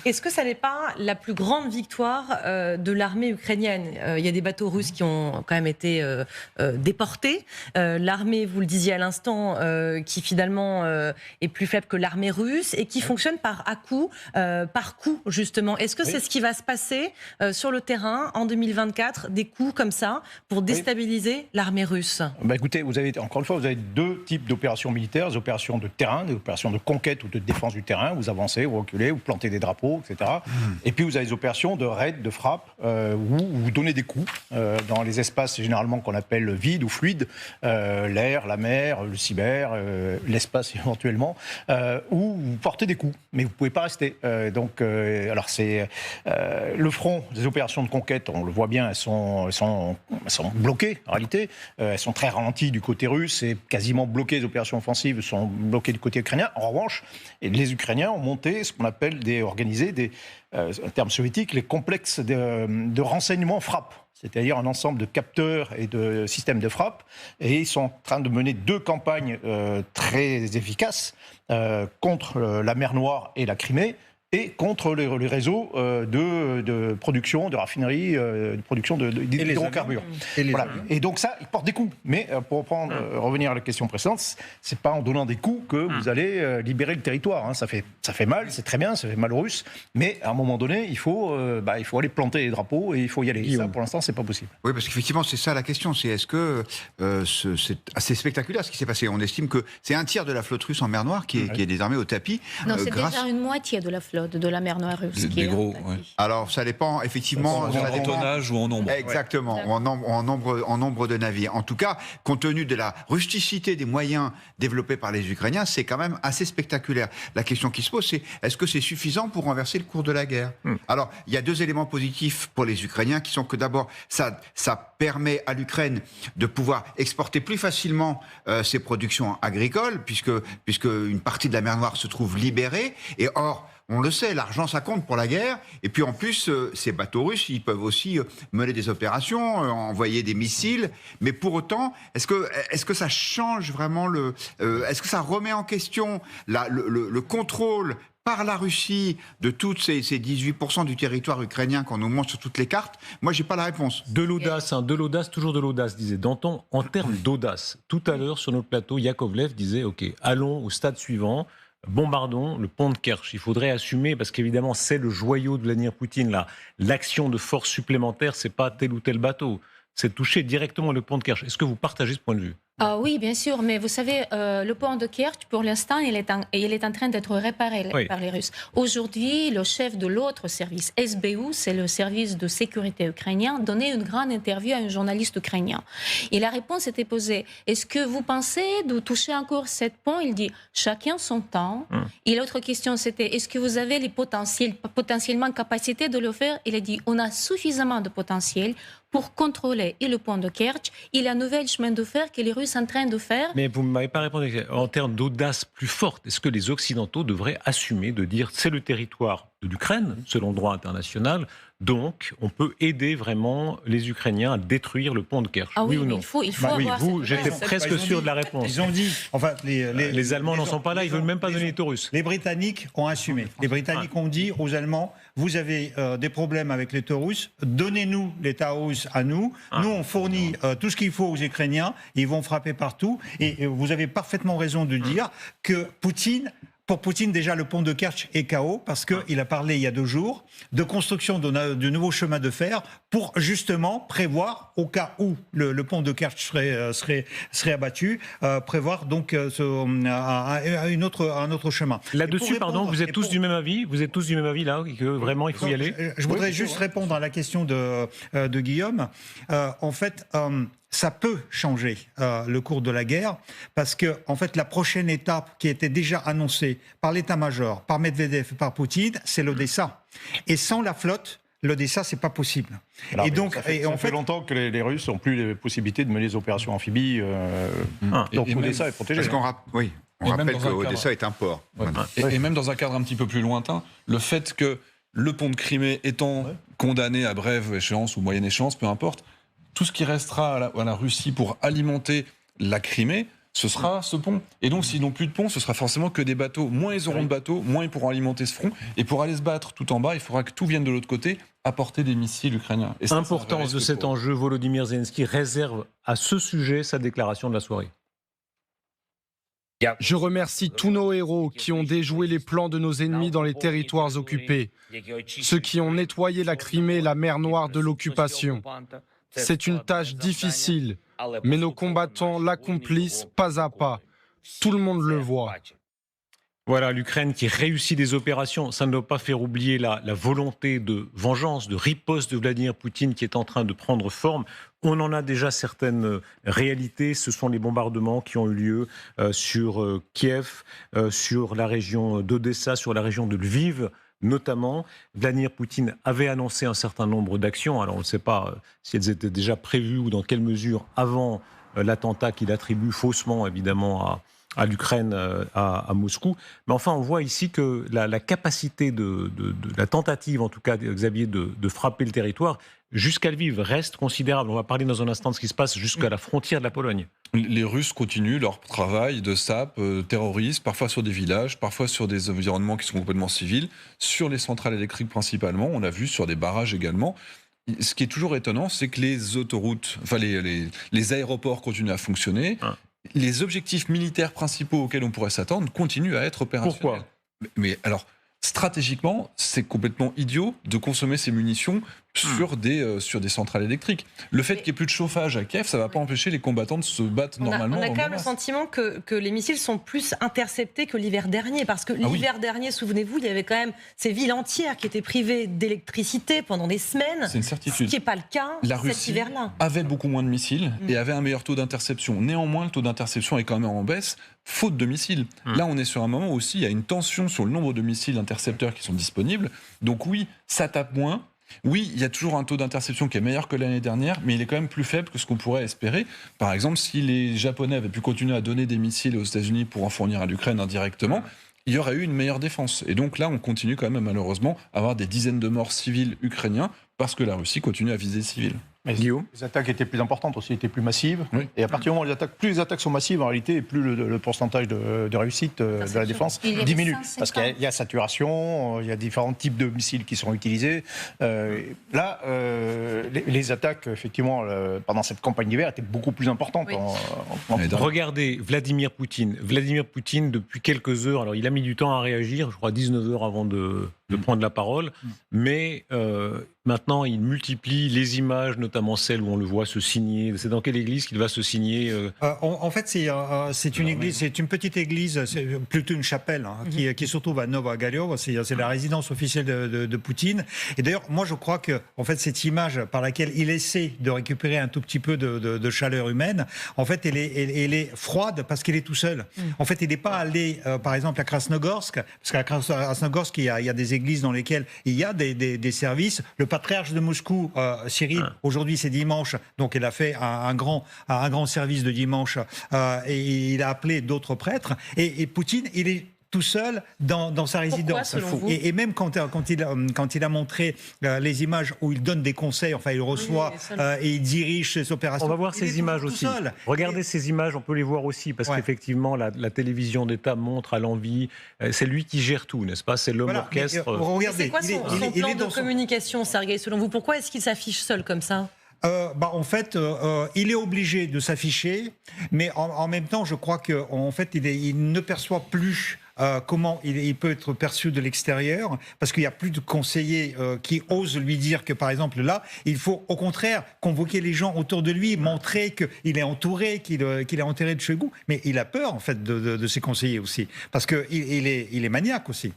Est-ce que ça n'est pas la plus grande victoire de l'armée ukrainienne? Il y a des bateaux russes qui ont quand même été déportés. L'armée, vous le disiez à l'instant, qui finalement est plus faible que l'armée russe et qui fonctionne par à-coup, par coup justement. Est-ce que c'est ce qui va se passer sur le terrain en 2024, des coups comme ça pour déstabiliser l'armée russe? Écoutez, encore une fois, vous avez deux types d'opérations militaires, des opérations de terrain, des opérations de conquête ou de défense du terrain. Vous avancez, vous reculez, vous plantez des drapeaux, etc. Et puis vous avez des opérations de raid, de frappe, où vous donnez des coups dans les espaces généralement qu'on appelle vides ou fluides, l'air, la mer, le cyber, l'espace éventuellement, où vous portez des coups, mais vous ne pouvez pas rester. Alors c'est le front des opérations de conquête, on le voit bien, elles sont bloquées en réalité, elles sont très ralenties du côté russe et quasiment bloquées, les opérations offensives sont bloquées du côté ukrainien. En revanche, les Ukrainiens ont monté ce qu'on appelle organisé un terme soviétique, les complexes de renseignement frappe, c'est-à-dire un ensemble de capteurs et de systèmes de frappe, et ils sont en train de mener deux campagnes très efficaces contre la mer Noire et la Crimée, et contre les réseaux de production, de raffinerie, de production d'hydrocarbures. Et donc ça, il porte des coups. Mais pour revenir à la question précédente, c'est pas en donnant des coups que vous allez libérer le territoire. Hein. Ça fait mal, c'est très bien, ça fait mal aux Russes. Mais à un moment donné, il faut aller planter les drapeaux et il faut y aller. Et ça, pour l'instant, c'est pas possible. Oui, parce qu'effectivement, c'est ça la question. C'est est-ce que c'est assez spectaculaire ce qui s'est passé. On estime que c'est un tiers de la flotte russe en mer Noire qui est désormais au tapis. Non, c'est déjà une moitié de la flotte de la mer Noire russe. Des gros, ouais. Alors, ça dépend effectivement en tonnage ou en nombre. Exactement, en nombre de navires. En tout cas, compte tenu de la rusticité des moyens développés par les Ukrainiens, c'est quand même assez spectaculaire. La question qui se pose, c'est est-ce que c'est suffisant pour renverser le cours de la guerre? Alors, il y a deux éléments positifs pour les Ukrainiens qui sont que d'abord, ça permet à l'Ukraine de pouvoir exporter plus facilement ses productions agricoles, puisque une partie de la mer Noire se trouve libérée. Et or, on le sait, l'argent, ça compte pour la guerre. Et puis en plus, ces bateaux russes, ils peuvent aussi mener des opérations, envoyer des missiles. Mais pour autant, est-ce que ça change vraiment est-ce que ça remet en question le contrôle par la Russie de toutes ces 18% du territoire ukrainien qu'on nous montre sur toutes les cartes? Moi, j'ai pas la réponse. De l'audace, toujours de l'audace, disait Danton. En termes d'audace, tout à l'heure sur notre plateau, Yakovlev disait, OK, allons au stade suivant. Bombardons le pont de Kerch. Il faudrait assumer, parce qu'évidemment, c'est le joyau de Vladimir Poutine, là. L'action de force supplémentaire, c'est pas tel ou tel bateau. C'est toucher directement le pont de Kerch. Est-ce que vous partagez ce point de vue? Oui, bien sûr, mais vous savez, le pont de Kerch, pour l'instant, il est en train d'être réparé par les Russes. Aujourd'hui, le chef de l'autre service, SBU, c'est le service de sécurité ukrainien, donnait une grande interview à un journaliste ukrainien. Et la réponse était posée, est-ce que vous pensez de toucher encore cette pont? Il dit, chacun son temps. Et l'autre question, c'était, est-ce que vous avez les potentiellement capacité de le faire? Il a dit, on a suffisamment de potentiel pour contrôler et le pont de Kerch et la nouvelle chemin de fer que les Russes sont en train de faire. Mais vous ne m'avez pas répondu. En termes d'audace plus forte, est-ce que les Occidentaux devraient assumer de dire c'est le territoire de l'Ukraine, selon le droit international, donc on peut aider vraiment les Ukrainiens à détruire le pont de Kerch? Oui ou non? Il faut avoir j'étais presque sûr de la réponse. Ils ont dit... Enfin, les Allemands n'en sont pas là, ils ne veulent même pas donner les Russes. Les Britanniques ont assumé. Les Britanniques ont dit aux Allemands, vous avez des problèmes avec les Russes, donnez-nous les Taurus à nous. Nous, on fournit tout ce qu'il faut aux Ukrainiens. Ils vont frapper partout. Et vous avez parfaitement raison de dire que pour Poutine, déjà, le pont de Kerch est KO parce qu'il a parlé il y a 2 jours de construction de nouveaux chemins de fer pour justement prévoir, au cas où le pont de Kerch serait abattu, prévoir donc un autre chemin. Là-dessus, pardon, vous êtes tous du même avis? Vous êtes tous du même avis là, que vraiment il faut y aller? Je voudrais juste répondre à la question de Guillaume. En fait... ça peut changer le cours de la guerre parce que, en fait, la prochaine étape qui était déjà annoncée par l'état-major, par Medvedev et par Poutine, c'est l'Odessa. Et sans la flotte, l'Odessa, c'est pas possible. Alors, et donc, ça fait longtemps que les Russes n'ont plus les possibilités de mener des opérations amphibies. Donc Odessa est protégé. On rappelle que Odessa est un port. Ouais. Et même dans un cadre un petit peu plus lointain, le fait que le pont de Crimée étant condamné à brève échéance ou moyenne échéance, peu importe, tout ce qui restera à la Russie pour alimenter la Crimée ce sera ce pont. Et donc, s'ils n'ont plus de pont, ce sera forcément que des bateaux. Moins ils auront de bateaux, moins ils pourront alimenter ce front. Et pour aller se battre tout en bas, il faudra que tout vienne de l'autre côté, apporter des missiles ukrainiens. Et Importance de cet enjeu, Volodymyr Zelensky réserve à ce sujet sa déclaration de la soirée. Je remercie tous nos héros qui ont déjoué les plans de nos ennemis dans les territoires occupés, ceux qui ont nettoyé la Crimée et la mer Noire de l'occupation. C'est une tâche difficile, mais nos combattants l'accomplissent pas à pas. Tout le monde le voit. Voilà, l'Ukraine qui réussit des opérations, ça ne doit pas faire oublier la volonté de vengeance, de riposte de Vladimir Poutine qui est en train de prendre forme. On en a déjà certaines réalités, ce sont les bombardements qui ont eu lieu sur Kiev, sur la région d'Odessa, sur la région de Lviv notamment. Vladimir Poutine avait annoncé un certain nombre d'actions, alors on ne sait pas si elles étaient déjà prévues ou dans quelle mesure avant l'attentat qu'il attribue faussement évidemment à l'Ukraine, à Moscou. Mais enfin, on voit ici que la capacité de la tentative, en tout cas, Xavier, de frapper le territoire jusqu'à Lviv reste considérable. On va parler dans un instant de ce qui se passe jusqu'à la frontière de la Pologne. Les Russes continuent leur travail de sape terroriste, parfois sur des villages, parfois sur des environnements qui sont complètement civils, sur les centrales électriques principalement, on l'a vu sur des barrages également. Ce qui est toujours étonnant, c'est que les autoroutes, enfin les aéroports continuent à fonctionner. Les objectifs militaires principaux auxquels on pourrait s'attendre continuent à être opérationnels. Pourquoi ? Mais alors, stratégiquement, c'est complètement idiot de consommer ces munitions sur des centrales électriques. Le fait qu'il n'y ait plus de chauffage à Kiev, ça ne va pas empêcher les combattants de se battre normalement. On a quand même le sentiment que les missiles sont plus interceptés que l'hiver dernier. Parce que l'hiver dernier, souvenez-vous, il y avait quand même ces villes entières qui étaient privées d'électricité pendant des semaines. C'est une certitude. Ce qui n'est pas le cas cet hiver-là. Avait beaucoup moins de missiles et avait un meilleur taux d'interception. Néanmoins, le taux d'interception est quand même en baisse, faute de missiles. Là, on est sur un moment où aussi il y a une tension sur le nombre de missiles intercepteurs qui sont disponibles. Donc oui, ça tape moins. Oui, il y a toujours un taux d'interception qui est meilleur que l'année dernière, mais il est quand même plus faible que ce qu'on pourrait espérer. Par exemple, si les Japonais avaient pu continuer à donner des missiles aux États-Unis pour en fournir à l'Ukraine indirectement, il y aurait eu une meilleure défense. Et donc là, on continue quand même malheureusement à avoir des dizaines de morts civils ukrainiens parce que la Russie continue à viser civils. Mais les attaques étaient plus importantes aussi, étaient plus massives. Oui. Et à partir du moment où plus les attaques sont massives, en réalité, et plus le pourcentage de réussite de la défense diminue. Parce qu'il y a saturation, il y a différents types de missiles qui sont utilisés. Là, les attaques, effectivement, pendant cette campagne d'hiver, étaient beaucoup plus importantes. Oui. Regardez Vladimir Poutine. Vladimir Poutine, depuis quelques heures, alors il a mis du temps à réagir, je crois 19 heures avant de prendre la parole, mais maintenant il multiplie les images, notamment celles où on le voit se signer. C'est dans quelle église qu'il va se signer En fait, c'est une église, c'est une petite église, c'est plutôt une chapelle, qui se trouve à Novogarov. C'est la résidence officielle de Poutine. Et d'ailleurs, moi je crois que en fait cette image par laquelle il essaie de récupérer un tout petit peu de chaleur humaine, en fait, elle est froide parce qu'il est tout seul. En fait, il n'est pas allé, par exemple, à Krasnogorsk, parce qu'à Krasnogorsk, il y a des églises dans lesquelles il y a des services. Le patriarche de Moscou, Cyril, aujourd'hui c'est dimanche, donc il a fait un grand service de dimanche et il a appelé d'autres prêtres. Et Poutine, il est tout seul dans sa résidence. Et même quand il a montré les images où il donne des conseils, enfin il reçoit et il dirige ses opérations. On va voir ces images aussi. Regardez ces images, on peut les voir aussi, parce qu'effectivement la télévision d'État montre à l'envi, c'est lui qui gère tout, n'est-ce pas? C'est l'homme orchestre. Regardez, c'est quoi son plan de communication, Sergueï, selon vous? Pourquoi est-ce qu'il s'affiche seul comme ça? En fait, il est obligé de s'afficher, mais en même temps, je crois qu'en fait, il ne perçoit plus comment il peut être perçu de l'extérieur, parce qu'il n'y a plus de conseillers qui osent lui dire que, par exemple, là, il faut au contraire convoquer les gens autour de lui, montrer qu'il est entouré, qu'il est enterré de Shoigu, mais il a peur, en fait, de ses conseillers aussi, parce qu'il est maniaque aussi.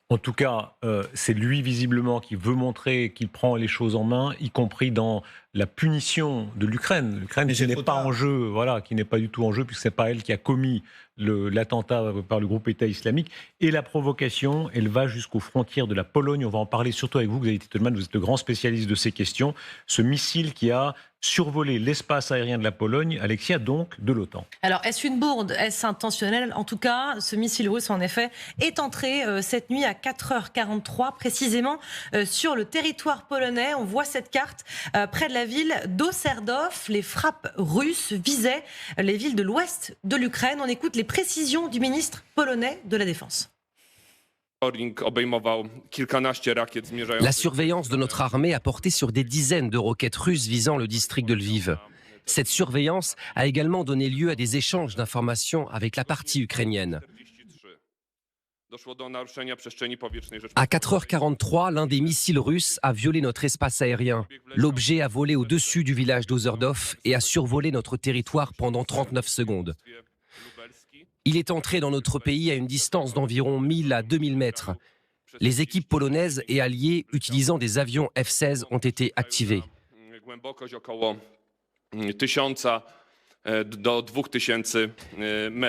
En tout cas, c'est lui visiblement qui veut montrer qu'il prend les choses en main, y compris dans la punition de l'Ukraine. L'Ukraine qui n'est pas en jeu, qui n'est pas du tout en jeu, puisque c'est pas elle qui a commis l'attentat par le groupe État islamique. Et la provocation, elle va jusqu'aux frontières de la Pologne. On va en parler surtout avec vous, Xavier Titelman, vous êtes le grand spécialiste de ces questions. Ce missile qui a survoler l'espace aérien de la Pologne, Alexia, donc de l'OTAN. Alors, est-ce une bourde? Est-ce intentionnel? En tout cas, ce missile russe, en effet, est entré cette nuit à 4h43, précisément sur le territoire polonais. On voit cette carte près de la ville d'Osserdov. Les frappes russes visaient les villes de l'ouest de l'Ukraine. On écoute les précisions du ministre polonais de la Défense. La surveillance de notre armée a porté sur des dizaines de roquettes russes visant le district de Lviv. Cette surveillance a également donné lieu à des échanges d'informations avec la partie ukrainienne. À 4h43, l'un des missiles russes a violé notre espace aérien. L'objet a volé au-dessus du village d'Osserdov et a survolé notre territoire pendant 39 secondes. Il est entré dans notre pays à une distance d'environ 1000 à 2000 mètres. Les équipes polonaises et alliées utilisant des avions F-16 ont été activées.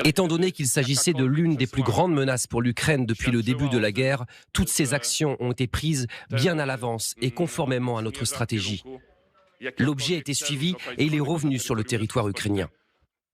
Étant donné qu'il s'agissait de l'une des plus grandes menaces pour l'Ukraine depuis le début de la guerre, toutes ces actions ont été prises bien à l'avance et conformément à notre stratégie. L'objet a été suivi et il est revenu sur le territoire ukrainien.